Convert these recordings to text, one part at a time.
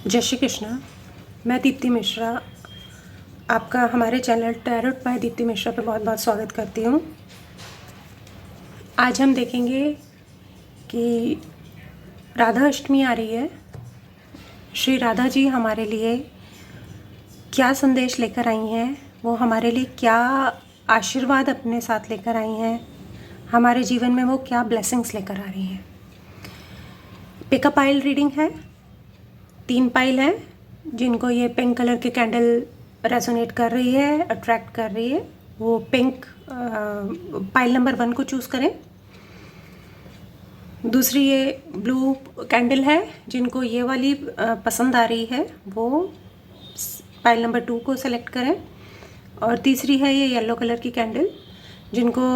जय श्री कृष्ण। मैं दीप्ति मिश्रा आपका हमारे channel tarot by Deepti Mishra पे बहुत बहुत स्वागत करती हूँ। आज हम देखेंगे कि राधा अष्टमी आ रही है। श्री राधा जी हमारे लिए क्या संदेश लेकर आई हैं, वो हमारे लिए क्या आशीर्वाद अपने साथ लेकर आई हैं, हमारे जीवन में वो क्या ब्लेसिंग्स लेकर आ रही हैं। पिकअप पाइल रीडिंग है। 3 पाइल हैं जिनको ये पिंक कलर की कैंडल रेजोनेट कर रही है, अट्रैक्ट कर रही है। वो पिंक पाइल नंबर 1 को चूज़ करें। दूसरी ये ब्लू कैंडल है जिनको ये वाली पसंद आ रही है, वो पाइल नंबर 2 को सेलेक्ट करें। और तीसरी है ये येलो कलर की कैंडल, जिनको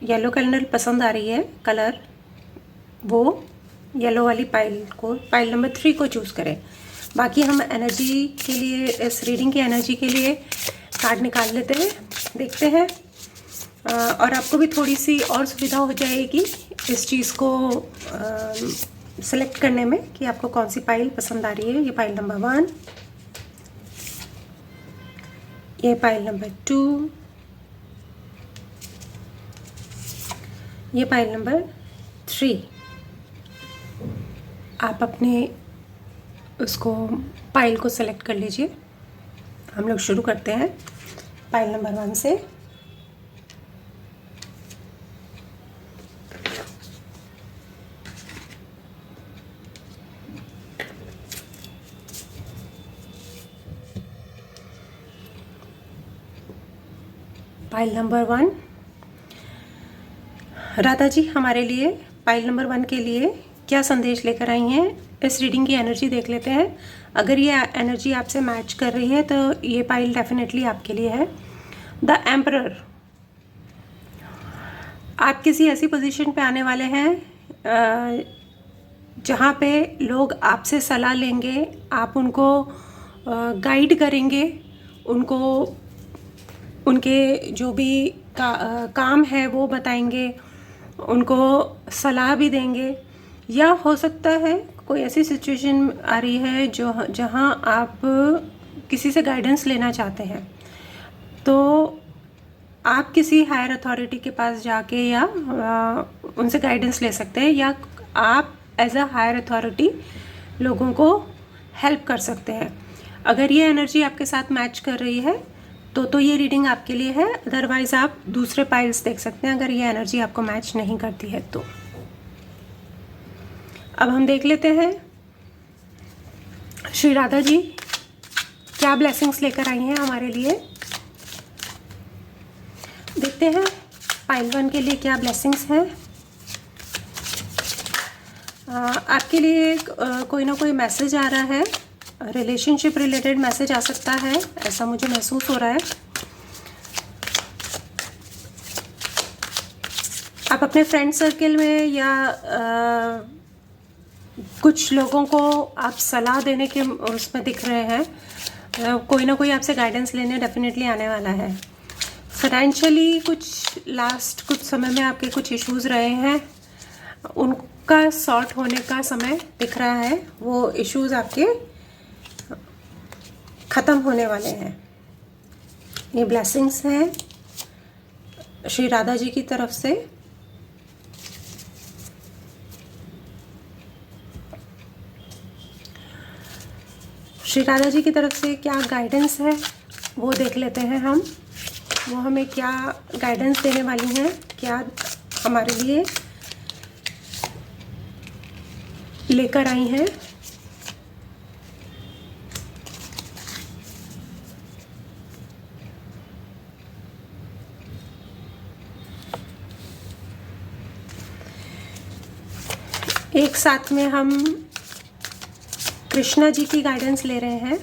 येलो कैंडल पसंद आ रही है कलर, वो येलो वाली पाइल नंबर 3 को चूज़ करें। बाकी हम एनर्जी के लिए, इस रीडिंग की एनर्जी के लिए कार्ड निकाल लेते हैं, देखते हैं। और आपको भी थोड़ी सी और सुविधा हो जाएगी इस चीज़ को सेलेक्ट करने में कि आपको कौन सी पाइल पसंद आ रही है। ये पाइल नंबर 1, ये पाइल नंबर 2, ये पाइल नंबर 3। आप अपने उसको पाइल को सेलेक्ट कर लीजिए। हम लोग शुरू करते हैं पाइल नंबर 1 से। पाइल नंबर 1, राधा जी हमारे लिए पाइल नंबर 1 के लिए क्या संदेश लेकर आई हैं, इस रीडिंग की एनर्जी देख लेते हैं। अगर ये एनर्जी आपसे मैच कर रही है तो ये पाइल डेफिनेटली आपके लिए है। The emperor. आप किसी ऐसी पोजीशन पे आने वाले हैं जहाँ पे लोग आपसे सलाह लेंगे, आप उनको गाइड करेंगे, उनको उनके जो भी काम है वो बताएंगे, उनको सलाह भी देंगे। या हो सकता है कोई ऐसी सिचुएशन आ रही है जहाँ आप किसी से गाइडेंस लेना चाहते हैं, तो आप किसी हायर अथॉरिटी के पास जाके या उनसे गाइडेंस ले सकते हैं, या आप एज अ हायर अथॉरिटी लोगों को हेल्प कर सकते हैं। अगर ये एनर्जी आपके साथ मैच कर रही है तो ये रीडिंग आपके लिए है। अदरवाइज़ आप दूसरे पाइल्स देख सकते हैं अगर ये एनर्जी आपको मैच नहीं करती है तो। अब हम देख लेते हैं श्री राधा जी क्या ब्लेसिंग्स लेकर आई हैं हमारे लिए। देखते हैं पाइल 1 के लिए क्या ब्लेसिंग्स हैं। आपके लिए कोई ना कोई मैसेज आ रहा है, रिलेशनशिप रिलेटेड मैसेज आ सकता है, ऐसा मुझे महसूस हो रहा है। आप अपने फ्रेंड सर्कल में या कुछ लोगों को आप सलाह देने के उसमें दिख रहे हैं। कोई ना कोई आपसे गाइडेंस लेने डेफिनेटली आने वाला है। फाइनेंशियली कुछ समय में आपके कुछ इश्यूज़ रहे हैं, उनका सॉर्ट होने का समय दिख रहा है। वो इश्यूज़ आपके ख़त्म होने वाले हैं। ये ब्लेसिंग्स हैं श्री राधा जी की तरफ से। श्री राधा जी की तरफ से क्या गाइडेंस है वो देख लेते हैं हम। वो हमें क्या गाइडेंस देने वाली हैं, क्या हमारे लिए लेकर आई हैं। एक साथ में हम कृष्णा जी की गाइडेंस ले रहे हैं,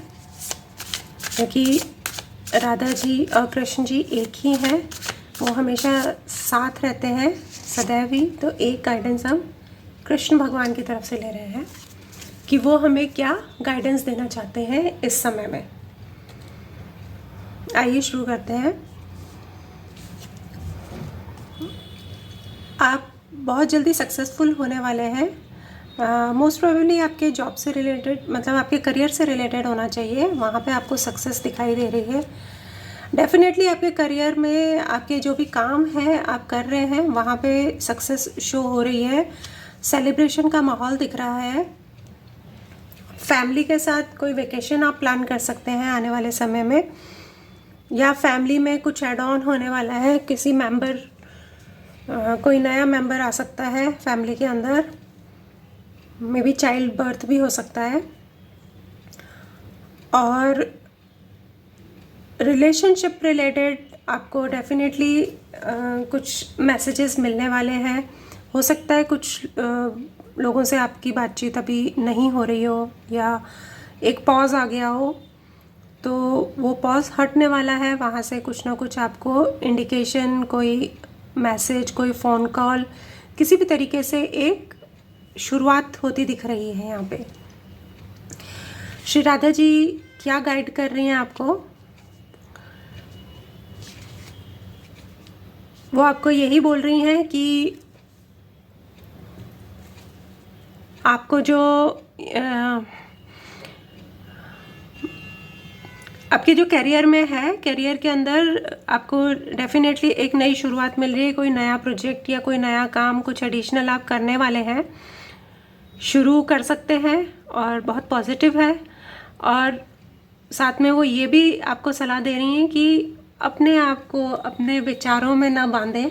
क्योंकि राधा जी और कृष्ण जी एक ही हैं, वो हमेशा साथ रहते हैं सदैव ही। तो एक गाइडेंस हम कृष्ण भगवान की तरफ से ले रहे हैं कि वो हमें क्या गाइडेंस देना चाहते हैं इस समय में। आइए शुरू करते हैं। आप बहुत जल्दी सक्सेसफुल होने वाले हैं। मोस्ट प्रोबेबली आपके जॉब से रिलेटेड, मतलब आपके करियर से रिलेटेड होना चाहिए। वहाँ पे आपको सक्सेस दिखाई दे रही है। डेफिनेटली आपके करियर में आपके जो भी काम है आप कर रहे हैं वहाँ पे सक्सेस शो हो रही है। सेलिब्रेशन का माहौल दिख रहा है। फैमिली के साथ कोई वेकेशन आप प्लान कर सकते हैं आने वाले समय में, या फैमिली में कुछ ऐड ऑन होने वाला है। किसी मेंबर, कोई नया मेंबर आ सकता है फैमिली के अंदर। मे बी चाइल्ड बर्थ भी हो सकता है। और रिलेशनशिप रिलेटेड आपको डेफिनेटली कुछ मैसेजेस मिलने वाले हैं। हो सकता है कुछ लोगों से आपकी बातचीत अभी नहीं हो रही हो, या एक पॉज आ गया हो, तो वो पॉज हटने वाला है। वहाँ से कुछ ना कुछ आपको इंडिकेशन, कोई मैसेज, कोई फ़ोन कॉल, किसी भी तरीके से एक शुरुआत होती दिख रही है यहाँ पे। श्री राधा जी क्या गाइड कर रही हैं आपको? वो आपको यही बोल रही हैं कि आपको जो आपके जो करियर में है, करियर के अंदर आपको डेफिनेटली एक नई शुरुआत मिल रही है। कोई नया प्रोजेक्ट या कोई नया काम, कुछ एडिशनल आप करने वाले हैं, शुरू कर सकते हैं, और बहुत पॉजिटिव है। और साथ में वो ये भी आपको सलाह दे रही हैं कि अपने आप को अपने विचारों में ना बांधें,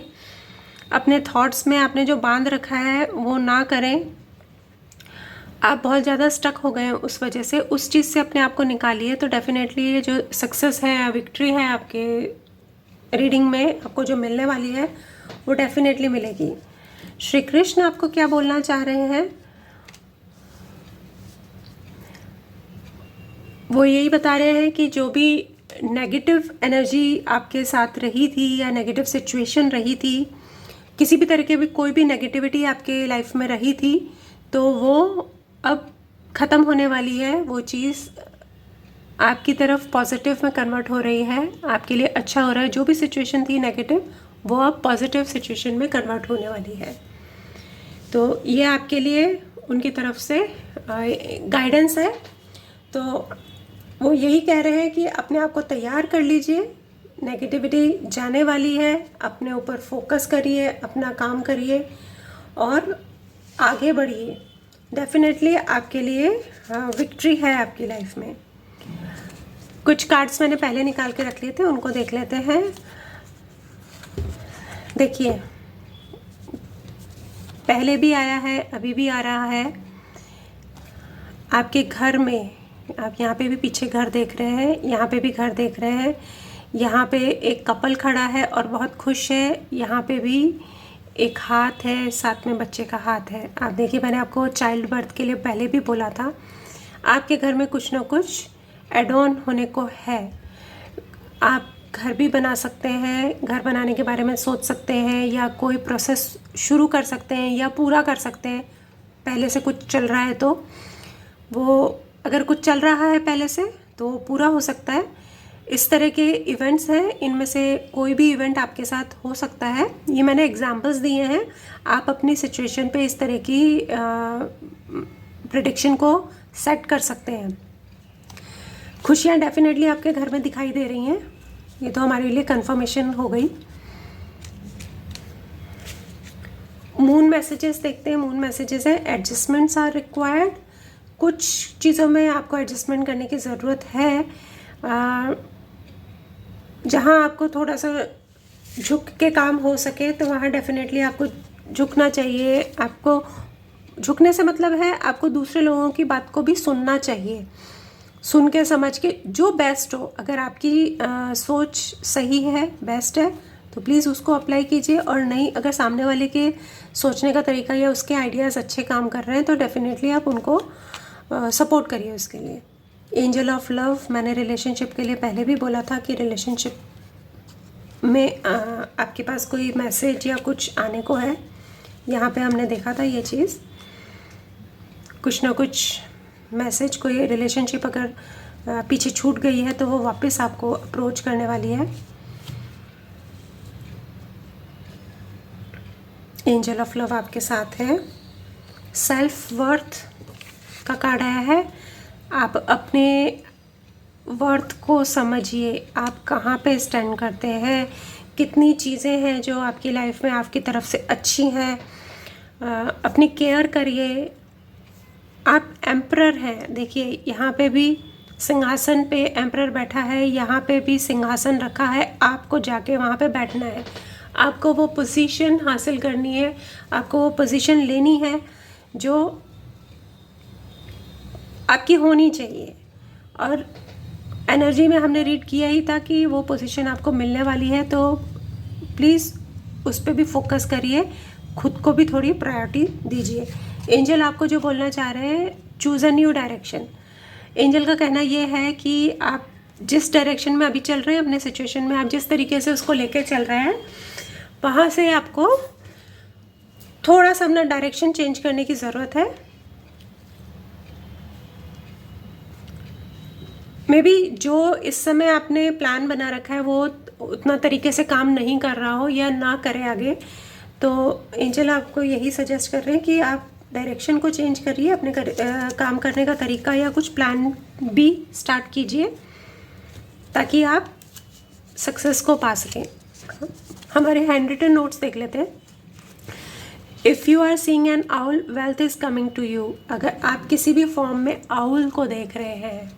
अपने थॉट्स में आपने जो बांध रखा है वो ना करें। आप बहुत ज़्यादा स्टक हो गए हैं उस वजह से, उस चीज़ से अपने आप को निकालिए। तो डेफिनेटली ये जो सक्सेस है, विक्ट्री है आपके रीडिंग में आपको जो मिलने वाली है वो डेफिनेटली मिलेगी। श्री कृष्ण आपको क्या बोलना चाह रहे हैं? वो यही बता रहे हैं कि जो भी नेगेटिव एनर्जी आपके साथ रही थी, या नेगेटिव सिचुएशन रही थी, किसी भी तरह की भी कोई भी नेगेटिविटी आपके लाइफ में रही थी, तो वो अब ख़त्म होने वाली है। वो चीज़ आपकी तरफ पॉजिटिव में कन्वर्ट हो रही है, आपके लिए अच्छा हो रहा है। जो भी सिचुएशन थी नेगेटिव, वो अब पॉजिटिव सिचुएशन में कन्वर्ट होने वाली है। तो ये आपके लिए उनकी तरफ से गाइडेंस है। तो वो यही कह रहे हैं कि अपने आप को तैयार कर लीजिए, नेगेटिविटी जाने वाली है, अपने ऊपर फोकस करिए, अपना काम करिए और आगे बढ़िए। डेफिनेटली आपके लिए विक्ट्री है आपकी लाइफ में। कुछ कार्ड्स मैंने पहले निकाल के रख लिए थे, उनको देख लेते हैं। देखिए, पहले भी आया है, अभी भी आ रहा है। आपके घर में, आप यहाँ पे भी पीछे घर देख रहे हैं, यहाँ पे भी घर देख रहे हैं। यहाँ पे एक कपल खड़ा है और बहुत खुश है। यहाँ पे भी एक हाथ है, साथ में बच्चे का हाथ है। आप देखिए, मैंने आपको चाइल्ड बर्थ के लिए पहले भी बोला था, आपके घर में कुछ ना कुछ एड ऑन होने को है। आप घर भी बना सकते हैं, घर बनाने के बारे में सोच सकते हैं, या कोई प्रोसेस शुरू कर सकते हैं या पूरा कर सकते हैं। पहले से कुछ चल रहा है तो वो, अगर कुछ चल रहा है पहले से तो वो पूरा हो सकता है। इस तरह के इवेंट्स हैं, इनमें से कोई भी इवेंट आपके साथ हो सकता है। ये मैंने एग्जांपल्स दिए हैं, आप अपनी सिचुएशन पे इस तरह की प्रेडिक्शन को सेट कर सकते हैं। खुशियाँ डेफिनेटली आपके घर में दिखाई दे रही हैं, ये तो हमारे लिए कंफर्मेशन हो गई। मून मैसेजेस देखते हैं। मून मैसेजेस हैं, एडजस्टमेंट्स आर रिक्वायर्ड। कुछ चीज़ों में आपको एडजस्टमेंट करने की ज़रूरत है। जहाँ आपको थोड़ा सा झुक के काम हो सके तो वहाँ डेफिनेटली आपको झुकना चाहिए। आपको झुकने से मतलब है आपको दूसरे लोगों की बात को भी सुनना चाहिए, सुन के समझ के जो बेस्ट हो। अगर आपकी सोच सही है, बेस्ट है, तो प्लीज़ उसको अप्लाई कीजिए। और नहीं, अगर सामने वाले के सोचने का तरीका या उसके आइडियाज़ अच्छे काम कर रहे हैं तो डेफिनेटली आप उनको सपोर्ट करिए उसके लिए। एंजल ऑफ लव, मैंने रिलेशनशिप के लिए पहले भी बोला था कि रिलेशनशिप में आपके पास कोई मैसेज या कुछ आने को है। यहाँ पे हमने देखा था ये चीज़, कुछ ना कुछ मैसेज, कोई रिलेशनशिप अगर पीछे छूट गई है तो वो वापस आपको अप्रोच करने वाली है। एंजल ऑफ लव आपके साथ है। सेल्फ वर्थ का कार्ड आया है। आप अपने वर्थ को समझिए, आप कहाँ पे स्टैंड करते हैं, कितनी चीज़ें हैं जो आपकी लाइफ में आपकी तरफ से अच्छी हैं। अपनी केयर करिए। आप एम्परर हैं, देखिए यहाँ पे भी सिंहासन पे एम्परर बैठा है, यहाँ पे भी सिंहासन रखा है, आपको जाके वहाँ पे बैठना है, आपको वो पोजीशन हासिल करनी है, आपको वो पोजीशन लेनी है जो आपकी होनी चाहिए। और एनर्जी में हमने रीड किया ही था कि वो पोजीशन आपको मिलने वाली है, तो प्लीज़ उस पर भी फोकस करिए, खुद को भी थोड़ी प्रायोरिटी दीजिए। एंजल आपको जो बोलना चाह रहे हैं, choose a new direction. Angel का कहना ये है कि आप जिस डायरेक्शन में अभी चल रहे हैं, अपने सिचुएशन में आप जिस तरीके से उसको लेके चल रहे हैं, वहाँ से आपको थोड़ा सा अपना डायरेक्शन चेंज करने की ज़रूरत है। मे बी जो इस समय आपने प्लान बना रखा है वो उतना तरीके से काम नहीं कर रहा हो या ना करे आगे, तो एंजल आपको यही सजेस्ट कर रहे हैं कि आप डायरेक्शन को चेंज करिए, अपने काम करने का तरीका या कुछ प्लान भी स्टार्ट कीजिए ताकि आप सक्सेस को पा सकें। हमारे हैंड रिटन नोट्स देख लेते हैं। If you are seeing an owl, wealth is coming to you. अगर आप किसी भी फॉर्म में आउल को देख रहे हैं,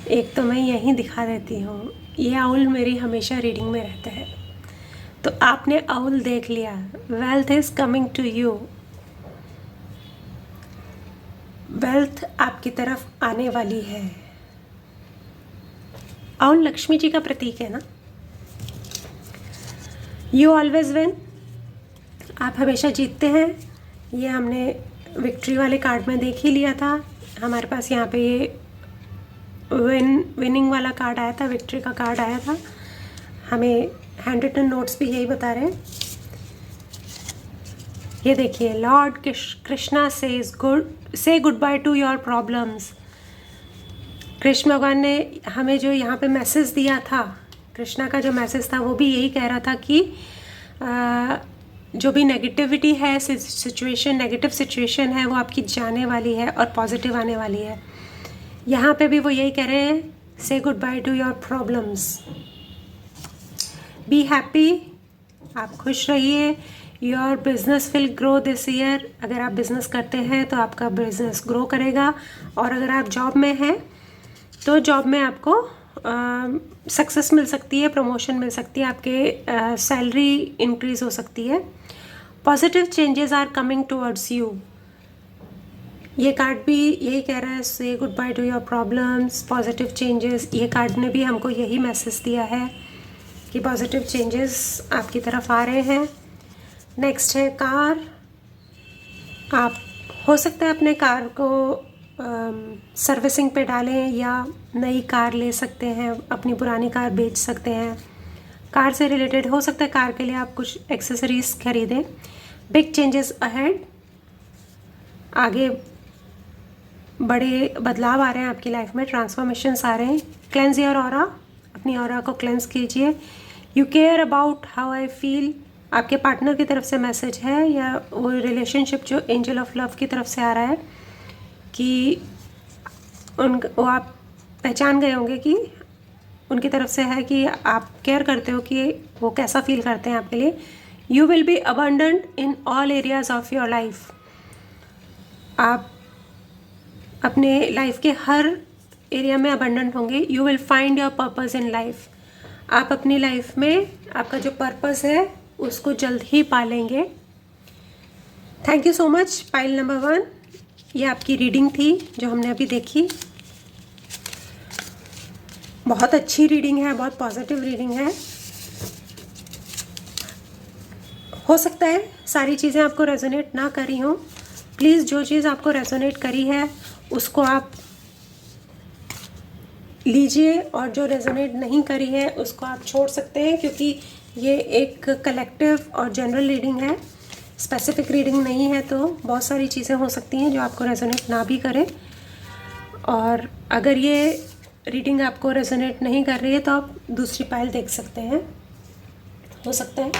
एक तो मैं यहीं दिखा देती हूँ, ये आउल मेरी हमेशा रीडिंग में रहता है, तो आपने आउल देख लिया, wealth is coming to you. Wealth आपकी तरफ आने वाली है। आउल लक्ष्मी जी का प्रतीक है ना। यू ऑलवेज विन, आप हमेशा जीतते हैं। ये हमने विक्ट्री वाले कार्ड में देख ही लिया था। हमारे पास यहाँ पे ये विनिंग वाला कार्ड आया था, विक्ट्री का कार्ड आया था। हमें हैंड रिटन नोट्स भी यही बता रहे हैं। ये देखिए, लॉर्ड कृष्णा से good bye to your problems. Krishna भगवान ने हमें जो यहाँ पे मैसेज दिया था, कृष्णा का जो मैसेज था वो भी यही कह रहा था कि जो भी नेगेटिविटी है, सिचुएशन, नेगेटिव सिचुएशन है, वो आपकी जाने वाली है और पॉजिटिव आने वाली है। यहाँ पे भी वो यही कह रहे हैं, से good bye to your problems, be happy, आप खुश रहिए। Your business will grow this year. अगर आप बिज़नेस करते हैं तो आपका बिजनेस ग्रो करेगा, और अगर आप जॉब में हैं तो जॉब में आपको सक्सेस मिल सकती है, प्रमोशन मिल सकती है, आपके सैलरी इंक्रीज हो सकती है। Positive changes are coming towards you. ये कार्ड भी यही कह रहा है, say good bye to your problems, positive changes. ये कार्ड ने भी हमको यही मैसेज दिया है कि पॉजिटिव चेंजेस आपकी तरफ आ रहे हैं। नेक्स्ट है कार। आप हो सकता है अपने कार को सर्विसिंग पे डालें या नई कार ले सकते हैं, अपनी पुरानी कार बेच सकते हैं। कार से रिलेटेड हो सकता है, कार के लिए आप कुछ एक्सेसरीज खरीदें। बिग चेंजेस अहेड, आगे बड़े बदलाव आ रहे हैं आपकी लाइफ में, ट्रांसफॉर्मेशंस आ रहे हैं। क्लेंज योर ऑरा, अपनी ऑरा को क्लेंज कीजिए। You care about how I feel, आपके पार्टनर की तरफ से मैसेज है, या वो रिलेशनशिप जो एंजल ऑफ लव की तरफ से आ रहा है कि वो आप पहचान गए होंगे कि उनकी तरफ से है कि आप केयर करते हो कि वो कैसा फील करते हैं आपके लिए। You will B abundant in all areas of your life, आप अपने लाइफ के हर एरिया में अबंडेंट होंगे। You will find your purpose in life, आप अपनी लाइफ में आपका जो पर्पस है उसको जल्द ही पालेंगे। Thank you so much pile number 1। ये आपकी रीडिंग थी जो हमने अभी देखी। बहुत अच्छी रीडिंग है, बहुत पॉजिटिव रीडिंग है। हो सकता है सारी चीज़ें आपको रेजोनेट ना करी हों, प्लीज़ जो चीज़ आपको रेजोनेट करी है उसको आप लीजिए, और जो रेजोनेट नहीं करी है उसको आप छोड़ सकते हैं, क्योंकि ये एक कलेक्टिव और जनरल रीडिंग है, स्पेसिफिक रीडिंग नहीं है। तो बहुत सारी चीज़ें हो सकती हैं जो आपको रेजोनेट ना भी करें, और अगर ये रीडिंग आपको रेजोनेट नहीं कर रही है तो आप दूसरी पाइल देख सकते हैं, हो सकता है।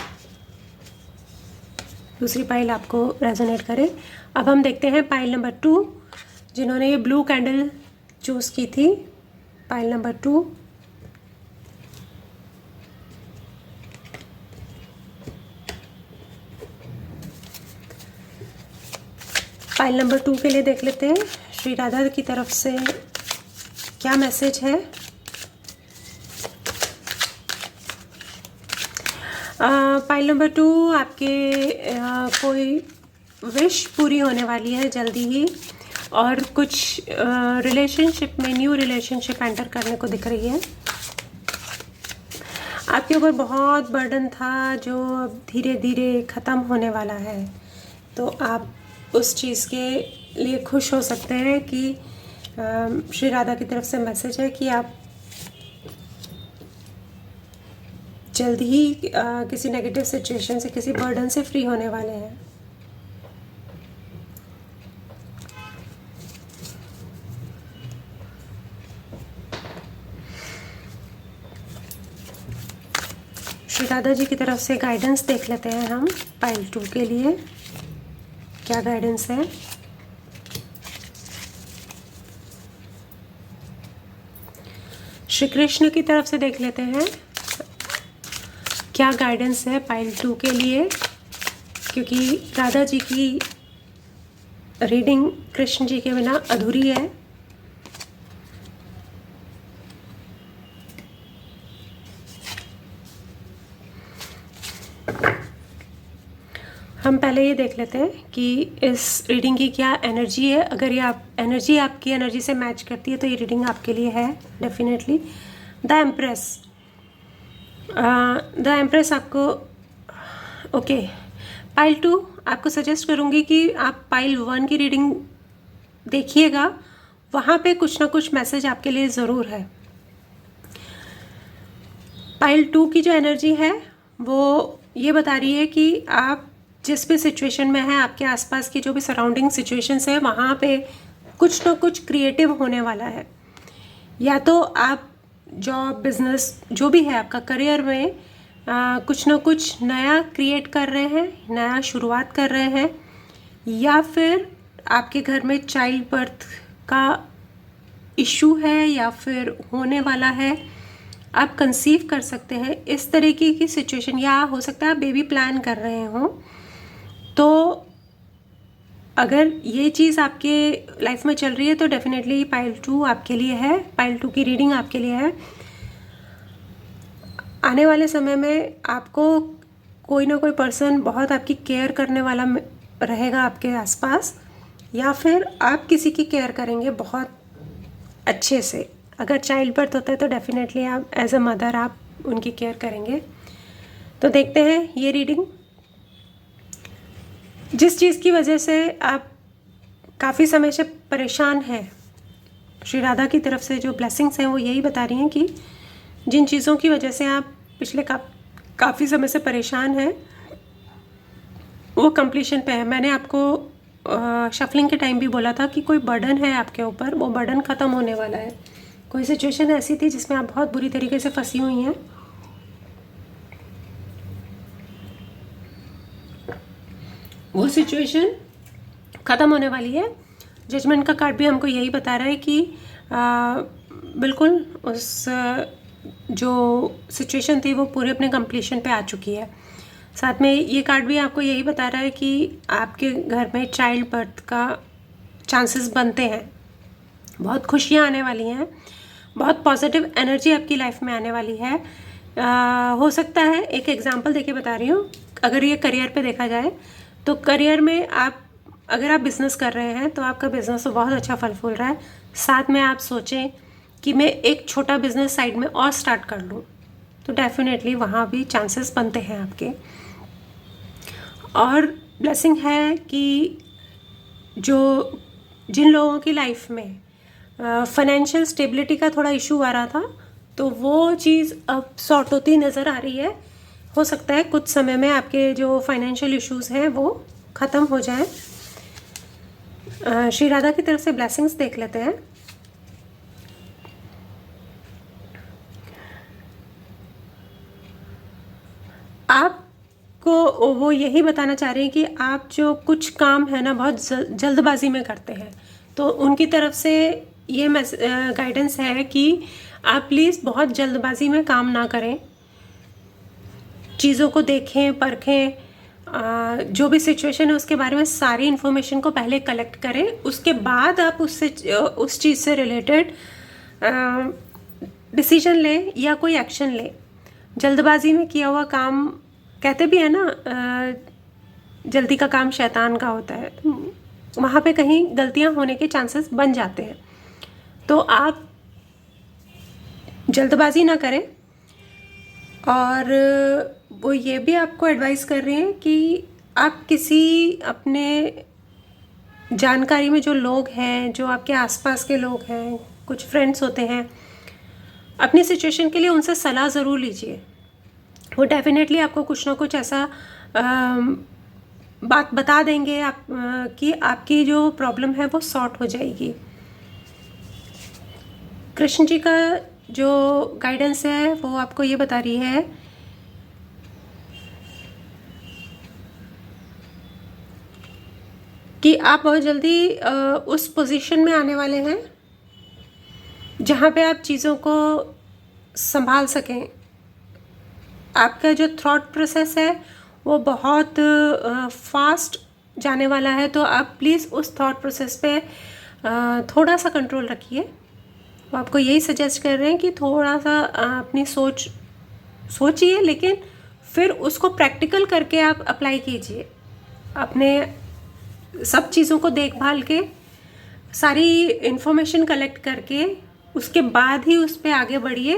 दूसरी पाइल आपको रेजोनेट करे। अब हम देखते हैं पाइल नंबर 2, जिन्होंने ये ब्लू कैंडल चूज़ की थी। पाइल नंबर 2, पाइल नंबर 2 के लिए देख लेते हैं श्री राधा की तरफ से क्या मैसेज है। पाइल नंबर 2, आपके कोई विश पूरी होने वाली है जल्दी ही, और कुछ रिलेशनशिप में, न्यू रिलेशनशिप एंटर करने को दिख रही है। आपके ऊपर बहुत बर्डन था जो अब धीरे धीरे ख़त्म होने वाला है, तो आप उस चीज़ के लिए खुश हो सकते हैं कि श्री राधा की तरफ से मैसेज है कि आप जल्द ही किसी नेगेटिव सिचुएशन से, किसी बर्डन से फ्री होने वाले हैं। श्री राधा जी की तरफ से गाइडेंस देख लेते हैं हम पाइल 2 के लिए, क्या गाइडेंस है। श्री कृष्ण की तरफ से देख लेते हैं क्या गाइडेंस है पाइल 2 के लिए, क्योंकि राधा जी की रीडिंग कृष्ण जी के बिना अधूरी है। हम पहले ये देख लेते हैं कि इस रीडिंग की क्या एनर्जी है। अगर ये एनर्जी आपकी एनर्जी से मैच करती है तो ये रीडिंग आपके लिए है definitely. The empress, the empress आपको ओके। पाइल 2 आपको सजेस्ट करूँगी कि आप पाइल 1 की रीडिंग देखिएगा, वहाँ पे कुछ ना कुछ मैसेज आपके लिए ज़रूर है। पाइल 2 की जो एनर्जी है वो ये बता रही है कि आप जिस भी सिचुएशन में हैं, आपके आसपास की जो भी सराउंडिंग सिचुएशंस है, वहाँ पे कुछ ना कुछ क्रिएटिव होने वाला है। या तो आप जॉब, बिजनेस, जो भी है आपका करियर में कुछ ना कुछ नया क्रिएट कर रहे हैं, नया शुरुआत कर रहे हैं, या फिर आपके घर में चाइल्ड बर्थ का इशू है या फिर होने वाला है, आप कंसीव कर सकते हैं, इस तरीके की सिचुएशन। या हो सकता है आप बेबी प्लान कर रहे हो। तो अगर ये चीज़ आपके लाइफ में चल रही है तो डेफिनेटली पाइल 2 आपके लिए है, पाइल 2 की रीडिंग आपके लिए है। आने वाले समय में आपको कोई ना कोई पर्सन बहुत आपकी केयर करने वाला रहेगा आपके आसपास, या फिर आप किसी की केयर करेंगे बहुत अच्छे से। अगर चाइल्ड बर्थ होता है तो डेफिनेटली आप एज अ मदर आप उनकी केयर करेंगे। तो देखते हैं ये रीडिंग। जिस चीज़ की वजह से आप काफ़ी समय से परेशान हैं, श्री राधा की तरफ से जो ब्लेसिंग्स हैं वो यही बता रही हैं कि जिन चीज़ों की वजह से आप पिछले काफ़ी समय से परेशान हैं वो कंप्लीशन पे है। मैंने आपको शफलिंग के टाइम भी बोला था कि कोई बर्डन है आपके ऊपर, वो बर्डन ख़त्म होने वाला है। कोई सिचुएशन ऐसी थी जिसमें आप बहुत बुरी तरीके से फंसी हुई हैं, वो सिचुएशन ख़त्म होने वाली है। जजमेंट का कार्ड भी हमको यही बता रहा है कि बिल्कुल उस जो सिचुएशन थी वो पूरे अपने कंप्लीशन पे आ चुकी है। साथ में ये कार्ड भी आपको यही बता रहा है कि आपके घर में चाइल्ड बर्थ का चांसेस बनते हैं, बहुत खुशियाँ आने वाली हैं, बहुत पॉजिटिव एनर्जी आपकी लाइफ में आने वाली है। हो सकता है, एक एग्जांपल देके बता रही हूँ, अगर ये करियर पे देखा जाए तो करियर में अगर आप बिज़नेस कर रहे हैं तो आपका बिज़नेस तो बहुत अच्छा फल फूल रहा है। साथ में आप सोचें कि मैं एक छोटा बिज़नेस साइड में और स्टार्ट कर लूँ, तो डेफिनेटली वहाँ भी चांसेस बनते हैं आपके। और ब्लेसिंग है कि जिन लोगों की लाइफ में फाइनेंशियल स्टेबिलिटी का थोड़ा इशू आ रहा था, तो वो चीज़ अब सॉर्ट होती नज़र आ रही है। हो सकता है कुछ समय में आपके जो फाइनेंशियल इश्यूज़ हैं वो ख़त्म हो जाए। श्री राधा की तरफ से ब्लेसिंग्स देख लेते हैं। वो यही बताना चाह रहे हैं कि आप जो कुछ काम है ना बहुत जल्दबाजी में करते हैं, तो उनकी तरफ से ये गाइडेंस है कि आप प्लीज़ बहुत जल्दबाजी में काम ना करें, चीज़ों को देखें, परखें, जो भी सिचुएशन है उसके बारे में सारी इन्फॉर्मेशन को पहले कलेक्ट करें, उसके बाद आप उस चीज़ से रिलेटेड डिसीजन लें या कोई एक्शन लें। जल्दबाजी में किया हुआ काम, कहते भी है ना, जल्दी का काम शैतान का होता है, वहाँ पे कहीं गलतियाँ होने के चांसेस बन जाते हैं। तो आप जल्दबाजी ना करें। और वो ये भी आपको एडवाइस कर रहे हैं कि आप किसी अपने जानकारी में जो लोग हैं, जो आपके आसपास के लोग हैं, कुछ फ्रेंड्स होते हैं, अपनी सिचुएशन के लिए उनसे सलाह ज़रूर लीजिए। वो डेफिनेटली आपको कुछ ना कुछ ऐसा बात बता देंगे कि आपकी जो प्रॉब्लम है वो सॉर्ट हो जाएगी। कृष्ण जी का जो गाइडेंस है वो आपको ये बता रही है कि आप बहुत जल्दी उस पोजीशन में आने वाले हैं जहाँ पे आप चीज़ों को संभाल सकें। आपका जो थॉट प्रोसेस है वो बहुत फास्ट जाने वाला है, तो आप प्लीज़ उस थॉट प्रोसेस पे थोड़ा सा कंट्रोल रखिए। वो आपको यही सजेस्ट कर रहे हैं कि थोड़ा सा अपनी सोचिए, लेकिन फिर उसको प्रैक्टिकल करके आप अप्लाई कीजिए। अपने सब चीज़ों को देखभाल के, सारी इन्फॉर्मेशन कलेक्ट करके, उसके बाद ही उस पर आगे बढ़िए।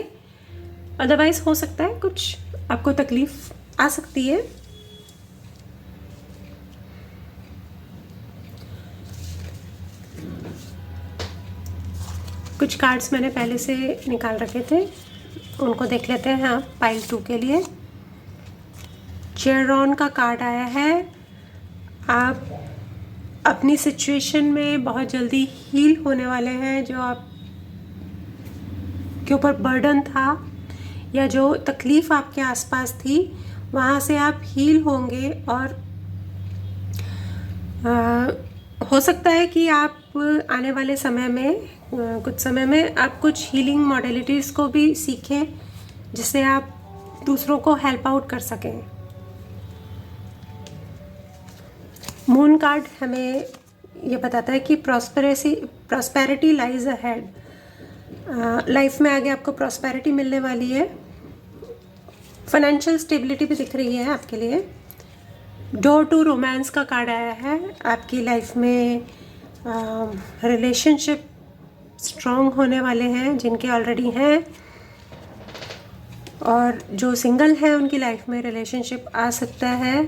अदरवाइज़ हो सकता है कुछ आपको तकलीफ़ आ सकती है। कुछ कार्ड्स मैंने पहले से निकाल रखे थे, उनको देख लेते हैं आप पाइल 2 के लिए। चेयरॉन का कार्ड आया है। आप अपनी सिचुएशन में बहुत जल्दी हील होने वाले हैं। जो आप के ऊपर बर्डन था या जो तकलीफ़ आपके आसपास थी, वहाँ से आप हील होंगे। और हो सकता है कि आप आने वाले समय में, कुछ समय में, आप कुछ हीलिंग मॉडलिटीज़ को भी सीखें जिससे आप दूसरों को हेल्प आउट कर सकें। मून कार्ड हमें ये बताता है कि प्रॉस्पेरिटी लाइज अहेड। लाइफ में आगे आपको प्रॉस्पेरिटी मिलने वाली है। फाइनेंशियल स्टेबिलिटी भी दिख रही है आपके लिए। डोर टू रोमांस का कार्ड आया है। आपकी लाइफ में रिलेशनशिप स्ट्रॉन्ग होने वाले हैं जिनके ऑलरेडी हैं, और जो सिंगल हैं उनकी लाइफ में रिलेशनशिप आ सकता है।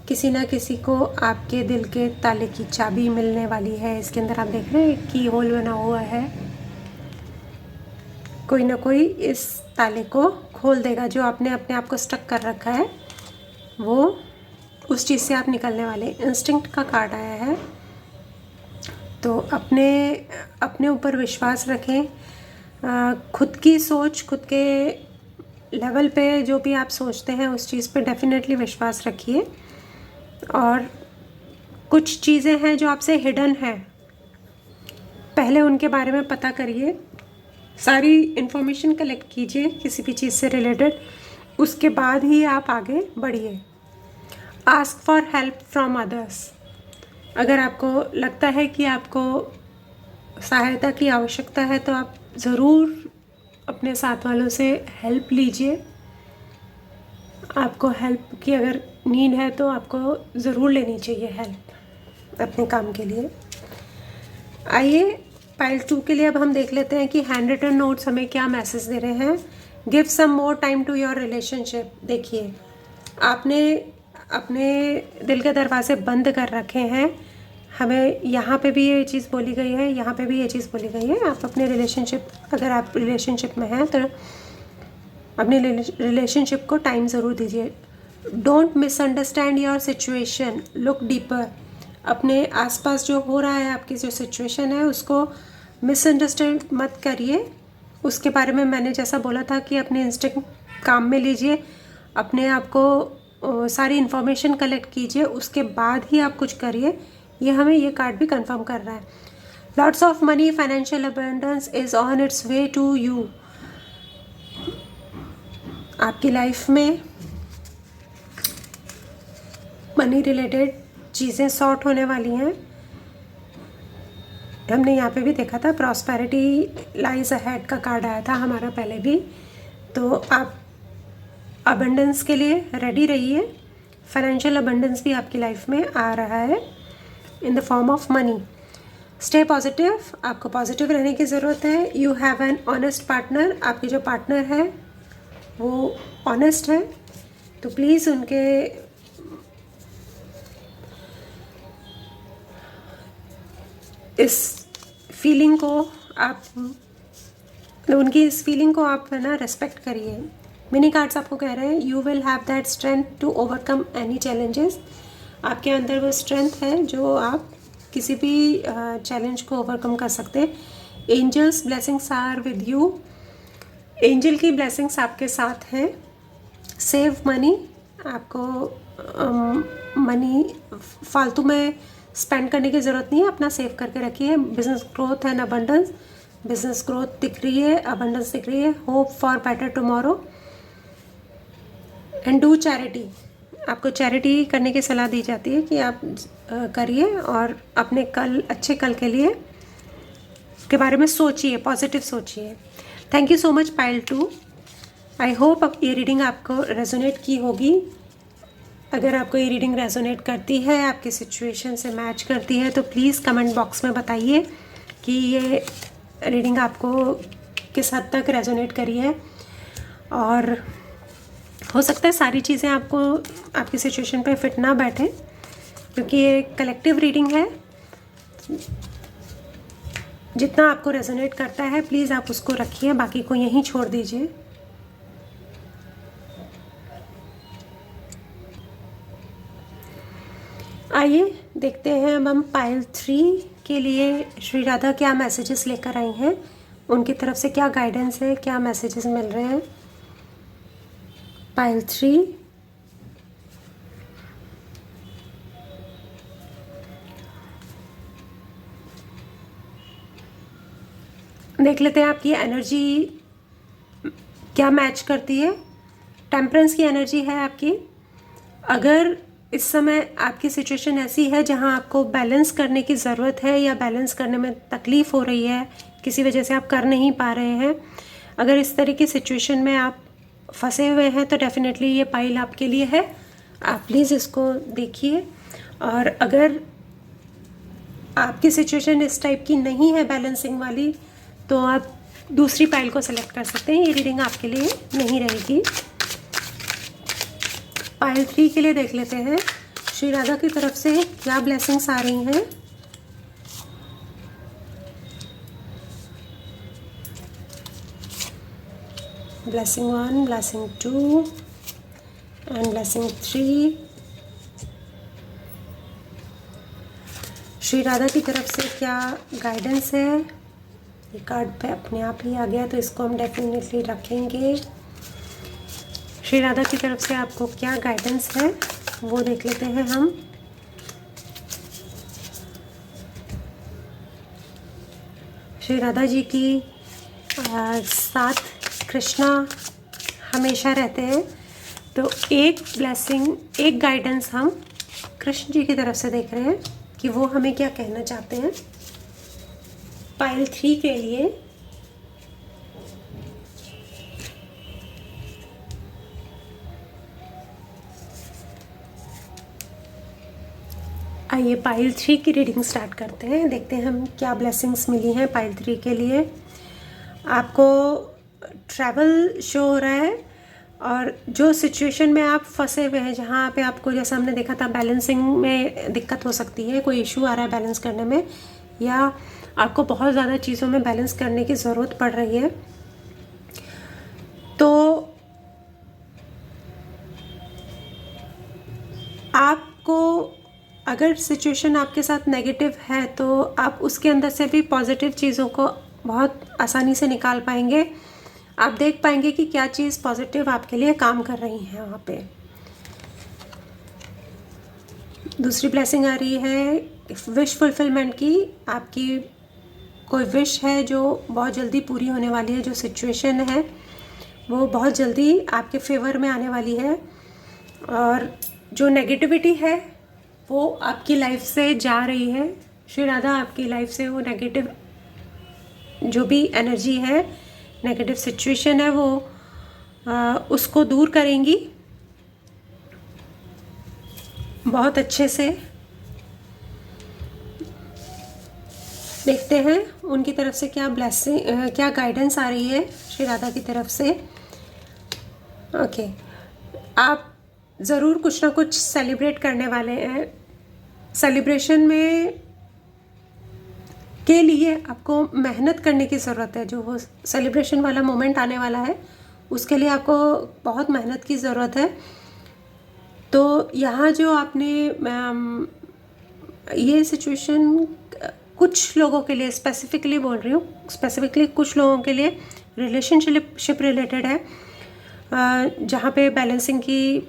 किसी ना किसी को आपके दिल के ताले की चाबी मिलने वाली है। इसके अंदर आप देख रहे हैं की होल बना हुआ है। कोई ना कोई इस ताले को खोल देगा। जो आपने अपने आप को स्टक कर रखा है, वो उस चीज़ से आप निकलने वाले। इंस्टिंक्ट का कार्ड आया है। तो अपने ऊपर विश्वास रखें। खुद की सोच, खुद के लेवल पे जो भी आप सोचते हैं उस चीज़ पे डेफिनेटली विश्वास रखिए। और कुछ चीज़ें हैं जो आपसे हिडन है, पहले उनके बारे में पता करिए। सारी इन्फॉर्मेशन कलेक्ट कीजिए किसी भी चीज़ से रिलेटेड, उसके बाद ही आप आगे बढ़िए। Ask for help from others. अगर आपको लगता है कि आपको सहायता की आवश्यकता है तो आप ज़रूर अपने साथ वालों से हेल्प लीजिए। आपको हेल्प की अगर नीड है तो आपको ज़रूर लेनी चाहिए हेल्प अपने काम के लिए। आइए पाइल 2 के लिए अब हम देख लेते हैं कि हैंड रिटन नोट्स हमें क्या मैसेज दे रहे हैं। Give some more time to your relationship. देखिए, आपने अपने दिल के दरवाजे बंद कर रखे हैं। हमें यहाँ पे भी ये चीज़ बोली गई है, यहाँ पे भी ये चीज़ बोली गई है। आप अपने रिलेशनशिप, अगर आप रिलेशनशिप में हैं तो अपने रिलेशनशिप को टाइम ज़रूर दीजिए। Don't misunderstand your situation, look deeper. अपने आसपास जो हो रहा है, आपकी जो सिचुएशन है, उसको मिसअंडरस्टैंड मत करिए। उसके बारे में मैंने जैसा बोला था कि अपने इंस्टिंक्ट काम में लीजिए। अपने आप को सारी इन्फॉर्मेशन कलेक्ट कीजिए, उसके बाद ही आप कुछ करिए। ये हमें ये कार्ड भी कंफर्म कर रहा है। Lots of money, financial abundance is on its way to you. आपकी लाइफ में मनी रिलेटेड चीज़ें सॉर्ट होने वाली हैं। हमने यहाँ पे भी देखा था प्रॉस्पेरिटी लाइज अहेड का कार्ड आया था हमारा पहले भी। तो आप अबंडेंस के लिए रेडी रहिए। फाइनेंशियल अबंडेंस भी आपकी लाइफ में आ रहा है in the form of money. Stay positive, आपको पॉजिटिव रहने की ज़रूरत है। You have an honest partner, आपके जो पार्टनर है वो ऑनेस्ट है, तो प्लीज़ उनके इस फीलिंग को आप उनकी इस फीलिंग को आप है ना रेस्पेक्ट करिए। मिनी कार्ड्स आपको कह रहे हैं you will have that strength to overcome any challenges. आपके अंदर वो स्ट्रेंथ है जो आप किसी भी चैलेंज को ओवरकम कर सकते हैं। Angels blessings are with you, angel की ब्लेसिंग्स आपके साथ हैं। सेव मनी, आपको मनी फालतू में स्पेंड करने की ज़रूरत नहीं है, अपना सेव करके रखिए। Business growth and abundance, business growth दिख रही है, अबंडेंस दिख रही है। Hope for better tomorrow and do charity, आपको चैरिटी करने की सलाह दी जाती है कि आप करिए और अपने कल अच्छे कल के लिए के बारे में सोचिए, पॉजिटिव सोचिए। Thank you so much pile 2। I hope अब ये रीडिंग आपको रेजोनेट की होगी। अगर आपको ये रीडिंग रेजोनेट करती है, आपकी सिचुएशन से मैच करती है, तो प्लीज़ कमेंट बॉक्स में बताइए कि ये रीडिंग आपको किस हद तक रेजोनेट करी है। और हो सकता है सारी चीज़ें आपको आपकी सिचुएशन पे फिट ना बैठे, क्योंकि ये कलेक्टिव रीडिंग है। जितना आपको रेजोनेट करता है प्लीज़ आप उसको रखिए, बाकी को यहीं छोड़ दीजिए। आइए देखते हैं अब हम पाइल 3 के लिए श्री राधा क्या मैसेजेस लेकर आई हैं, उनकी तरफ से क्या गाइडेंस है, क्या मैसेजेस मिल रहे हैं। पाइल 3, देख लेते हैं आपकी एनर्जी क्या मैच करती है। टेम्परेंस की एनर्जी है आपकी। अगर इस समय आपकी सिचुएशन ऐसी है जहां आपको बैलेंस करने की ज़रूरत है या बैलेंस करने में तकलीफ़ हो रही है, किसी वजह से आप कर नहीं पा रहे हैं, अगर इस तरह की सिचुएशन में आप फंसे हुए हैं तो डेफिनेटली ये पाइल आपके लिए है। आप प्लीज़ इसको देखिए। और अगर आपकी सिचुएशन इस टाइप की नहीं है बैलेंसिंग वाली, तो आप दूसरी पाइल को सेलेक्ट कर सकते हैं। ये रीडिंग आपके लिए नहीं रहेगी। पाइल 3 के लिए देख लेते हैं श्री राधा की तरफ से क्या ब्लेसिंग्स आ रही हैं। Blessing 1, blessing 2 and blessing 3। Shri Radha की तरफ से क्या गाइडेंस है। ये कार्ड पे अपने आप ही आ गया, तो इसको हम डेफिनेटली रखेंगे। श्री राधा की तरफ से आपको क्या गाइडेंस है वो देख लेते हैं हम। श्री राधा जी की साथ कृष्णा हमेशा रहते हैं, तो एक ब्लेसिंग, एक गाइडेंस हम कृष्ण जी की तरफ से देख रहे हैं कि वो हमें क्या कहना चाहते हैं पाइल 3 के लिए। आइए पाइल 3 की रीडिंग स्टार्ट करते हैं। देखते हैं हम क्या ब्लेसिंग्स मिली हैं पाइल 3 के लिए। आपको ट्रैवल शो हो रहा है, और जो सिचुएशन में आप फंसे हुए हैं, जहाँ पे आपको जैसा हमने देखा था बैलेंसिंग में दिक्कत हो सकती है, कोई इशू आ रहा है बैलेंस करने में, या आपको बहुत ज़्यादा चीज़ों में बैलेंस करने की ज़रूरत पड़ रही है, तो आपको अगर सिचुएशन आपके साथ नेगेटिव है तो आप उसके अंदर से भी पॉजिटिव चीज़ों को बहुत आसानी से निकाल पाएंगे। आप देख पाएंगे कि क्या चीज़ पॉजिटिव आपके लिए काम कर रही है वहाँ पे। दूसरी ब्लेसिंग आ रही है विश फुलफिलमेंट की। आपकी कोई विश है जो बहुत जल्दी पूरी होने वाली है, जो सिचुएशन है वो बहुत जल्दी आपके फेवर में आने वाली है, और जो नेगेटिविटी है वो आपकी लाइफ से जा रही है। श्री राधा आपकी लाइफ से वो नेगेटिव जो भी एनर्जी है, नेगेटिव सिचुएशन है, वो उसको दूर करेंगी बहुत अच्छे से। देखते हैं उनकी तरफ से क्या ब्लेसिंग, क्या गाइडेंस आ रही है श्री राधा की तरफ से। ओके, आप ज़रूर कुछ ना कुछ सेलिब्रेट करने वाले हैं। सेलिब्रेशन में के लिए आपको मेहनत करने की ज़रूरत है। जो वो सेलिब्रेशन वाला मोमेंट आने वाला है उसके लिए आपको बहुत मेहनत की ज़रूरत है। तो यहाँ जो आपने ये सिचुएशन कुछ लोगों के लिए स्पेसिफिकली बोल रही हूँ, स्पेसिफिकली कुछ लोगों के लिए रिलेशनशिप रिलेटेड है, जहाँ पे बैलेंसिंग की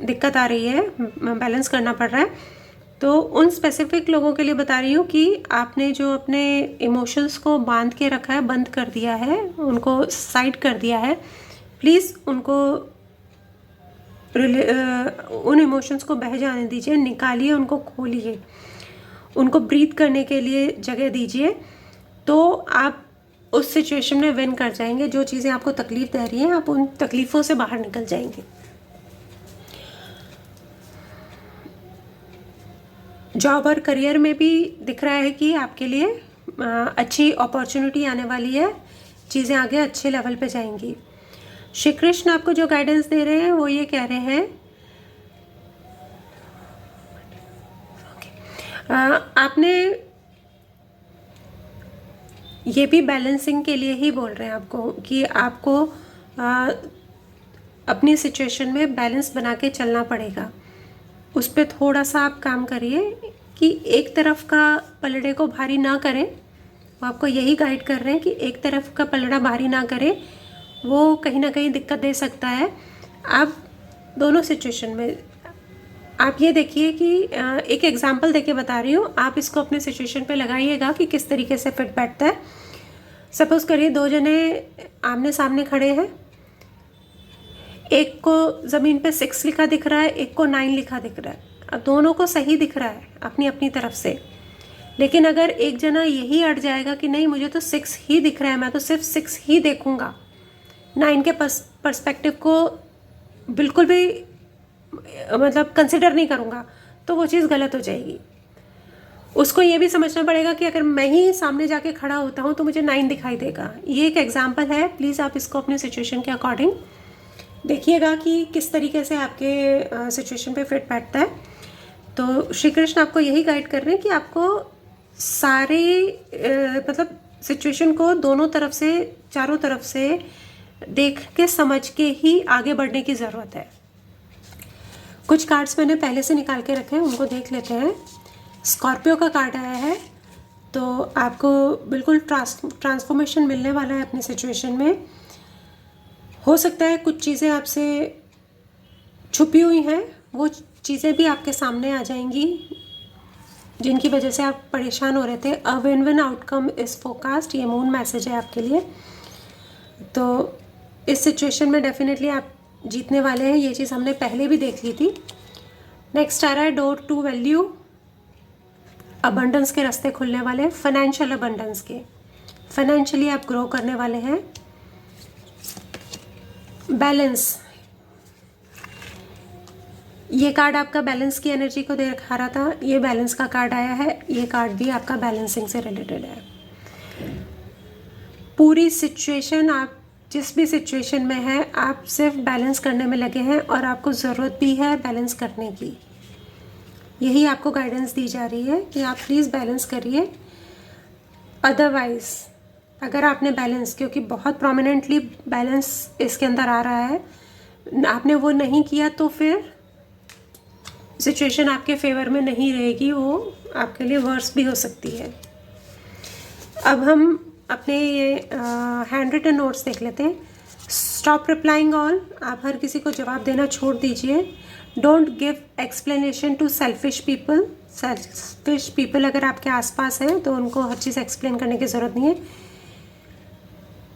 दिक्कत आ रही है, बैलेंस करना पड़ रहा है। तो उन स्पेसिफिक लोगों के लिए बता रही हूँ कि आपने जो अपने इमोशंस को बांध के रखा है, बंद कर दिया है, उनको साइड कर दिया है, प्लीज़ उनको उन इमोशंस को बह जाने दीजिए, निकालिए, उनको खोलिए, उनको ब्रीथ करने के लिए जगह दीजिए। तो आप उस सिचुएशन में विन कर जाएंगे। जो चीज़ें आपको तकलीफ़ दे रही हैं, आप उन तकलीफ़ों से बाहर निकल जाएंगे। जॉब और करियर में भी दिख रहा है कि आपके लिए अच्छी अपॉर्चुनिटी आने वाली है, चीज़ें आगे अच्छे लेवल पे जाएंगी। श्री कृष्ण आपको जो गाइडेंस दे रहे हैं वो ये कह रहे हैं, आपने ये भी बैलेंसिंग के लिए ही बोल रहे हैं आपको कि आपको अपनी सिचुएशन में बैलेंस बना के चलना पड़ेगा। उस पर थोड़ा सा आप काम करिए कि एक तरफ का पलड़े को भारी ना करें। वो आपको यही गाइड कर रहे हैं कि एक तरफ का पलड़ा भारी ना करें, वो कहीं ना कहीं दिक्कत दे सकता है। आप दोनों सिचुएशन में आप ये देखिए कि एक एग्जांपल देके बता रही हूँ, आप इसको अपने सिचुएशन पे लगाइएगा कि किस तरीके से फिट बैठता है। सपोज़ करिए दो जने आमने सामने खड़े हैं, एक को ज़मीन पे 6 लिखा दिख रहा है, एक को 9 लिखा दिख रहा है। अब दोनों को सही दिख रहा है अपनी अपनी तरफ से, लेकिन अगर एक जना यही अड़ जाएगा कि नहीं मुझे तो 6 ही दिख रहा है, मैं तो सिर्फ 6 ही देखूंगा, 9 के पर्सपेक्टिव को बिल्कुल भी मतलब कंसिडर नहीं करूँगा, तो वो चीज़ गलत हो जाएगी। उसको ये भी समझना पड़ेगा कि अगर मैं ही सामने जाके खड़ा होता हूँ तो मुझे 9 दिखाई देगा। ये एक एग्जाम्पल है, प्लीज़ आप इसको अपने सिचुएशन के अकॉर्डिंग देखिएगा कि किस तरीके से आपके सिचुएशन पे फिट बैठता है। तो श्री कृष्ण आपको यही गाइड कर रहे हैं कि आपको सारे मतलब सिचुएशन को दोनों तरफ से, चारों तरफ से देख के समझ के ही आगे बढ़ने की ज़रूरत है। कुछ कार्ड्स मैंने पहले से निकाल के रखे हैं, उनको देख लेते हैं। स्कॉर्पियो का कार्ड आया है, तो आपको बिल्कुल ट्रांसफॉर्मेशन मिलने वाला है अपनी सिचुएशन में। हो सकता है कुछ चीज़ें आपसे छुपी हुई हैं, वो चीज़ें भी आपके सामने आ जाएंगी जिनकी वजह से आप परेशान हो रहे थे। A win win outcome is forecast, ये मून मैसेज है आपके लिए। तो इस सिचुएशन में डेफिनेटली आप जीतने वाले हैं, ये चीज़ हमने पहले भी देख ली थी। नेक्स्ट आ रहा है डोर टू वैल्यू, अबंडेंस के रास्ते खुलने वाले हैं, फाइनेंशियल अबंडेंस के। फाइनेंशियली आप ग्रो करने वाले हैं। बैलेंस, ये कार्ड आपका बैलेंस की एनर्जी को दिखा रहा था, ये बैलेंस का कार्ड आया है। ये कार्ड भी आपका बैलेंसिंग से रिलेटेड है। पूरी सिचुएशन, आप जिस भी सिचुएशन में है, आप सिर्फ बैलेंस करने में लगे हैं और आपको ज़रूरत भी है बैलेंस करने की। यही आपको गाइडेंस दी जा रही है कि आप प्लीज़ बैलेंस करिए। अदरवाइज़ अगर आपने बैलेंस, क्योंकि बहुत प्रोमिनेंटली बैलेंस इसके अंदर आ रहा है, आपने वो नहीं किया तो फिर सिचुएशन आपके फेवर में नहीं रहेगी, वो आपके लिए वर्स भी हो सकती है। अब हम अपने ये हैंड रिटन नोट्स देख लेते हैं। स्टॉप रिप्लाइंग ऑल, आप हर किसी को जवाब देना छोड़ दीजिए। Don't give explanation to selfish people. Selfish people अगर आपके आसपास हैं तो उनको हर चीज़ एक्सप्लेन करने की ज़रूरत नहीं है।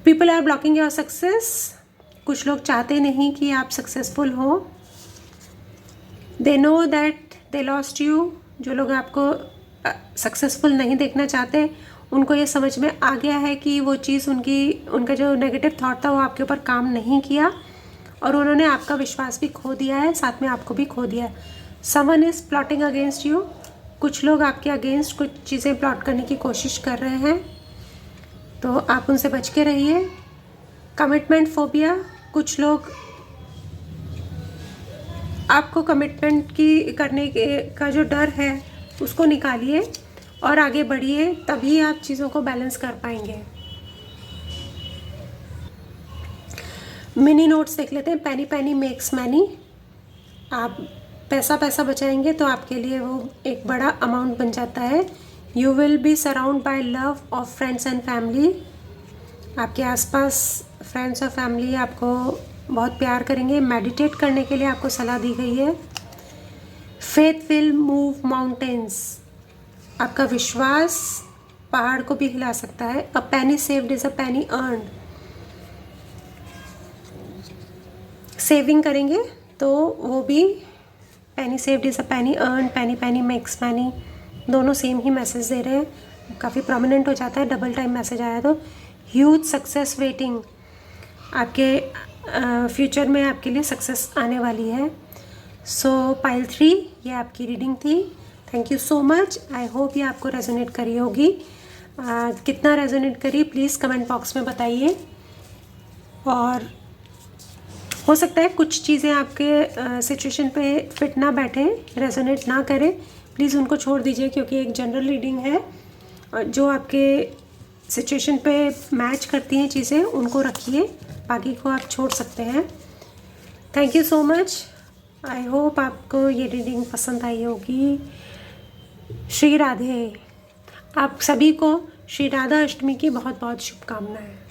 People are blocking your success. कुछ लोग चाहते नहीं कि आप सक्सेसफुल हो। They know that they lost you. जो लोग आपको सक्सेसफुल नहीं देखना चाहते उनको ये समझ में आ गया है कि वो चीज़ उनका जो नेगेटिव थॉट था वो आपके ऊपर काम नहीं किया और उन्होंने आपका विश्वास भी खो दिया है, साथ में आपको भी खो दिया है। Someone is plotting against you. कुछ लोग आपके अगेंस्ट कुछ चीज़ें प्लॉट करने की कोशिश कर रहे हैं, तो आप उनसे बच के रहिए। Commitment phobia. कुछ लोग आपको कमिटमेंट करने का जो डर है उसको निकालिए और आगे बढ़िए, तभी आप चीज़ों को बैलेंस कर पाएंगे। मिनी नोट्स देख लेते हैं। पैनी पैनी मेक्स मैनी। आप पैसा बचाएंगे तो आपके लिए वो एक बड़ा अमाउंट बन जाता है। You will be surround by love of friends and family. आपके आसपास फ्रेंड्स और फैमिली आपको बहुत प्यार करेंगे। मेडिटेट करने के लिए आपको सलाह दी गई है। Faith will move mountains. आपका विश्वास पहाड़ को भी हिला सकता है। A penny saved is a penny earned. Saving करेंगे तो वो भी penny saved is a penny earned, penny penny makes many, दोनों सेम ही मैसेज दे रहे हैं। काफ़ी प्रोमिनेंट हो जाता है डबल टाइम मैसेज आया तो। Huge success waiting. आपके फ्यूचर में आपके लिए सक्सेस आने वाली है। सो पाइल 3 ये आपकी रीडिंग थी। Thank you so much. I hope ये आपको रेजोनेट करी होगी। कितना रेजोनेट करी प्लीज़ कमेंट बॉक्स में बताइए। और हो सकता है कुछ चीज़ें आपके सिचुएशन पे फिट ना बैठे, रेजोनेट ना करें, प्लीज़ उनको छोड़ दीजिए, क्योंकि एक जनरल रीडिंग है। जो आपके सिचुएशन पे मैच करती हैं चीज़ें उनको रखिए, बाकी को आप छोड़ सकते हैं। Thank you so much. I hope आपको ये रीडिंग पसंद आई होगी। श्री राधे। आप सभी को श्री राधा अष्टमी की बहुत बहुत शुभकामनाएं।